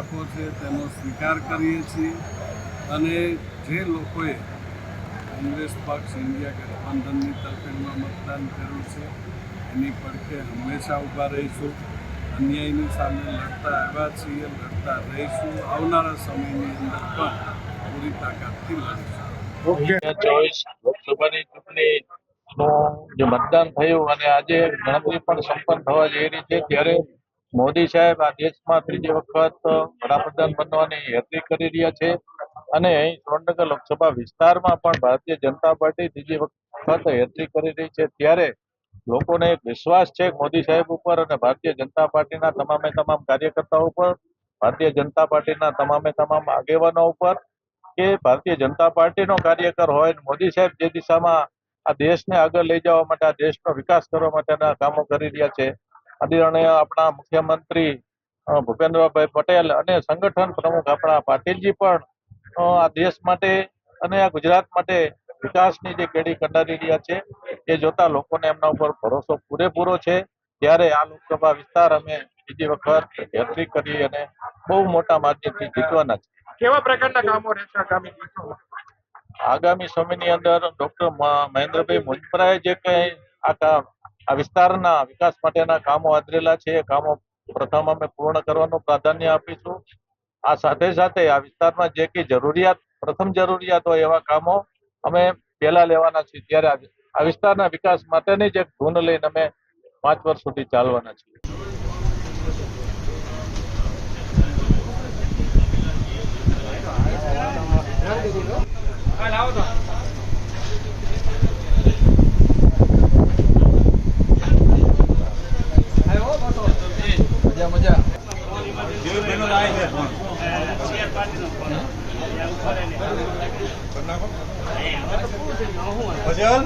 આપો છે તેનો સ્વીકાર કરીએ છીએ અને જે લોકોએ કોંગ્રેસ પક્ષ ઇન્ડિયા ગઠબંધનની તરફેણમાં મતદાન કર્યું છે એની પડખે હંમેશા ઊભા રહીશું. અન્યાયની સામે લડતા આવ્યા છીએ, લડતા રહીશું. આવનારા સમયની અંદર પણ પૂરી તાકાતથી લડીશું. 24 લોકસભાની ચૂંટણીનું જે મતદાન થયું અને આજે ગણતરી પણ સંપન્ન થવા જઈ રહી છે ત્યારે મોદી સાહેબ આ દેશમાં ત્રીજી વખત વડાપ્રધાન બનવાની હેતરી કરી રહ્યા છે અને અહીં સુરેન્દ્રનગર લોકસભા વિસ્તારમાં પણ ભારતીય જનતા પાર્ટી ત્રીજી વખત હેતરી કરી રહી છે ત્યારે લોકોને એક વિશ્વાસ છે મોદી સાહેબ ઉપર અને ભારતીય જનતા પાર્ટીના તમામે તમામ કાર્યકર્તાઓ ઉપર, ભારતીય જનતા પાર્ટીના તમામે તમામ આગેવાનો ઉપર કે ભારતીય જનતા પાર્ટીનો કાર્યકર હોય, મોદી સાહેબ જે દિશામાં આ દેશને આગળ લઈ જવા માટે, આ દેશનો વિકાસ કરવા માટેના કામો કરી રહ્યા છે. આદરણીય આપણા મુખ્યમંત્રી ભૂપેન્દ્રભાઈ પટેલ અને સંગઠન પ્રમુખ આપણા પાટીલજી પણ આ દેશ માટે અને આ ગુજરાત માટે વિકાસની જે કેડી કંડારી રહ્યા છે એ જોતા લોકોને એમના ઉપર ભરોસો પૂરેપૂરો છે. ત્યારે આ લોકસભા વિસ્તાર અમે બીજી વખત હેટ્રિક કરી અને બહુ મોટા માધ્યમથી જીતવાના છે. કેવા પ્રકારના કામો રહેશે આગામી સમયની અંદર ડોક્ટર મહેન્દ્રભાઈ મુંજપરાએ જે કંઈ આ વિસ્તારના વિકાસ માટેના કામો આદરેલા છે એ કામો પ્રથમ અમે પૂર્ણ કરવાનું પ્રાધાન્ય આપીશું. આ સાથે સાથે આ વિસ્તારમાં જે કંઈ પ્રથમ જરૂરિયાત હોય એવા કામો અમે પહેલા લેવાના છીએ. ત્યારે આ વિસ્તારના વિકાસ માટેની જ એક ધૂન લઈને અમે 5 વર્ષ સુધી ચાલવાના છીએ. મજા